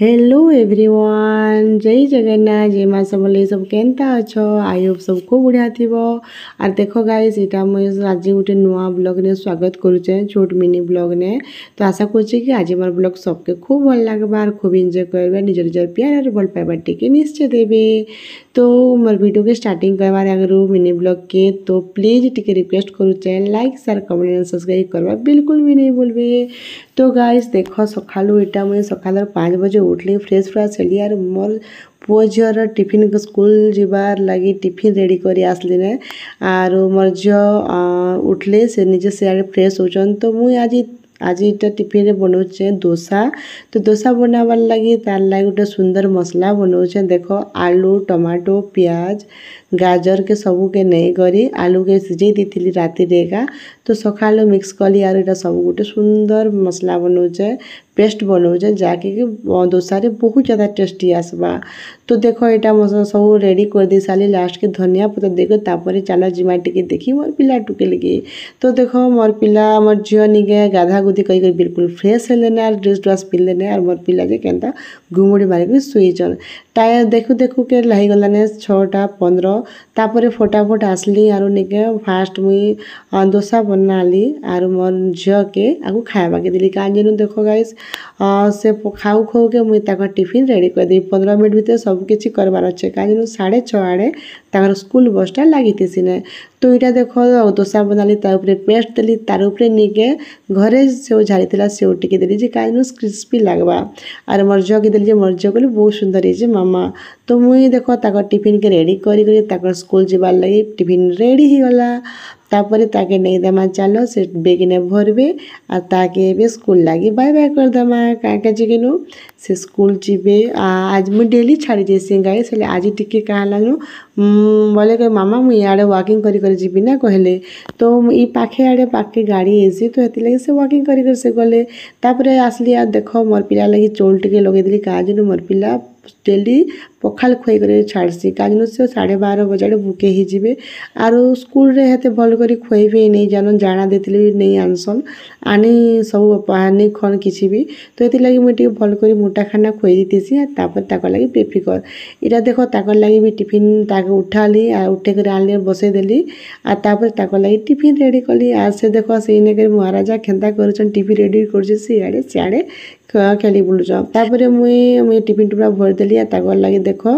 Hello everyone, जय जगन्नाथ, जय माँ समलेई। सब केनता अच्छो? आई होप सब खूब बढ़िया थिबो। और देखो गाइस, इटा मुझे आज गोटे नुआ ब्लॉग ने स्वागत करुचे, छोट मिनी ब्लॉग ने। तो आशा करुचे कि आज मोर ब्लॉग सबके खूब भल लगबा और खूब एंजॉय करबा, निजर निजर प्यार और भल पाइबा टिके निश्चय देबे। तो मोर वीडियो के स्टार्टिंग करबार आगरु मिनी ब्लॉग के तो प्लीज टिके रिक्वेस्ट करुचे, like share comment and subscribe करबा बिल्कुल भी नहीं भूलबे। तो गाइस देखो, सकालू इटा मुझे सकाल 5 बजे उठली, फ्रेश फ्रेश हेली और मोर पुओ झीर टिफिन स्कूल जीवार लगी टिफिन रेडी करी आसली ने। और मोर झील उठले से निजे सियाड़े फ्रेश होचन। तो मुई आज इटा टिफिन रे बनाऊचे डोसा। तो डोसा बनावार लगी तार लगी गोटे सुंदर मसला बनाऊचे। देखो, आलू टमाटो प्याज गाजर के सबू के नहीं करी आलू के सिझे दी राति रेगा। तो सकाल मिक्स कली और इटा सब गोटे सुंदर मसला बनाऊचे, पेस्ट बनाऊचे जाकि डोसा रे बहुत ज़्यादा टेस्टी आसबा। तो देखो, यहाँ मसला सब रेडी कर दी सारी, लास्ट के धनिया पत्र देखो तापर चल जिमा टिके देखी मोर पिला टुके लगी। तो देखो, मोर पिला मोर झील निके गाधा गुधी कर बिल्कुल फ्रेश हेलेने और ड्रेस ड्रेस पिंधलेने और मोर पिला जे केनता घुमुड़ी मारिक शुईचन। टाइम देखु देखु के लही गलाने 6:15। तापर फटाफट आसली और निके फास्ट मुई डोसा बनाली और मोर झील के आगु खाइबा के दिली। काजेनु देखो गाइस, से खाऊ खाऊ के मुई ताकर टिफिन रेडी कर दी। 15 मिनट भीतर सब किछि करबार अच्छे। काजेनु 6:30 आड़े ताकर स्कूल बसटा लागिथिसी ने। तो इटा देखो, डोसा बनाली तार ऊपर पेस्ट देली, तार ऊपर निके घरे सेव झाड़ीथिला सेव टिके देली जे काजेनु क्रिस्पी लागबा। और मोर झील के देली जे मोर झील कहले बहुत सुंदर है जे मामा। तो मुई देखो ताकर टिफिन के रेडी करी ताकर स्कूल जीवार लगी टिफिन रेडी ही गला। तापर ताके नहीं देमा चलो से बेग ने भरबे और ताके भी स्कूल लगी बाय बाय कर देमा। क्या चिकेनु से स्कूल जीवे। आज मुझे डेली छाड़ी जाइसी गाइस, हेले आज टिके कहा लानु बोले कि मामा मुई आड़े वॉकिंग करी जीवी ना कहले। तो ई पाखे आड़े पाखे गाड़ी एसी तो हेती लगी से वॉकिंग करी से गले। तापर आसली आ देखो मोर पिला लगी चोल टिके लगे देली। काजनु मोर पिला डेली पखाल खुआई कर छाड़सी। काजनु से 12:30 बजे भूखे ही जीवे और स्कूल रे हेते भल करी खुआइबे नहीं जानन, जाना देथिले भी नहीं आनसन आनी सब पानी खन किछि भी। तो एति लगी मुई टिके भल करी मोटा खाना खुआई दिथिसी। तापर ताकर लगी बेफिकर इटा देखो ताकर लगी भी टिफिन ताके उठाली और उठे कर आनले बसई देली और तापर ताकर लगी टिफिन रेडी कली। और से देखो से इने कर महाराजा खेंता करूछन टिफिन रेडी करछे सियाड़े सियाड़े खेली बुलुछन। तापर मुई टिफिन टुरा भर देली और ताकर लगी देखो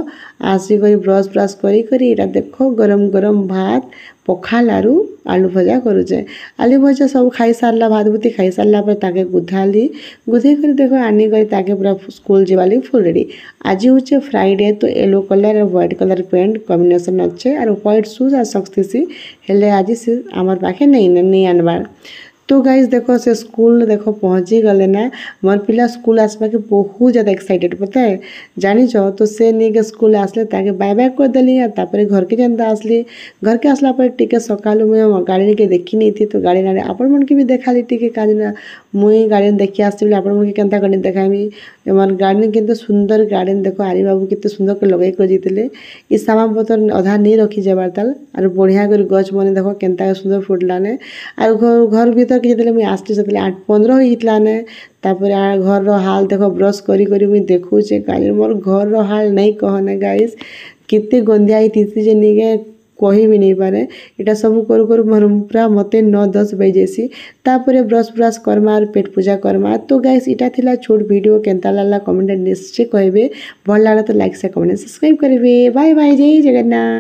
आसी करी ब्रश ब्रश करी इटा देखो गरम गरम भात पखाल आरु आलू भजा करुचे। आलू भजा सब खाई सारला, भात भूति खाई सारला पर ताके गुधाली गुधे कर देखो आनी कर ताके पूरा स्कूल जीवाली फुल रेडी। आज होचे फ्राइडे तो येलो कलर और व्हाइट कलर पेंट कॉम्बिनेशन अच्छे और व्हाइट शूज और सॉक्स थी हेले आज से आमर पाखे नहीं आनबार। तो गाइस देखो से स्कूल देखो पहुँची गले ना। मोर पिला स्कूल आसपा के बहुत ज़्यादा एक्साइटेड पता है जानिच। तो से नहीं के स्कूल आसले ताके बाय बाय कर देली और तापर घर के जनता आसली। घर के आसला पर टिके सकालू मुझे गाड़ी के देखी नहीं थी तो गाड़ी ना आपण मन के भी देखाली टिके काजना मुई गाड़ी देखी आसती बोले आपण मन के केनता गाड़ी देखामी। मोर गाड़ी केते सुंदर गाड़ी देखो आरी बाबू केते सुंदर के लगे कर जीतले। ई सामान पतर अधा नहीं रखी जाबार ताल और बढ़िया कर गछ बने देखो केनता सुंदर फुटलाने। और घर भीतर के जतले मुई आसती सेतले 8:15 होइतला ने। तापर घर रो हाल देखो ब्रश करी मुई देखुचे काजे मोर घर रो हाल नहीं कहने गाइस केते गंदिया हितिसी जे निगे कही भी नहीं पारे। इटा सब करू मोर पूरा मते 9-10 बज जैसी। तापर ब्रश ब्रश करमा और पेट पूजा करमा। तो गाइस इटा थिला छोट वीडियो केनता लागला कमेंट निश्चय कहबे। भल लागला तो लाइक से कमेंट सब्सक्राइब करबे। बाय बाय, जय जगन्नाथ।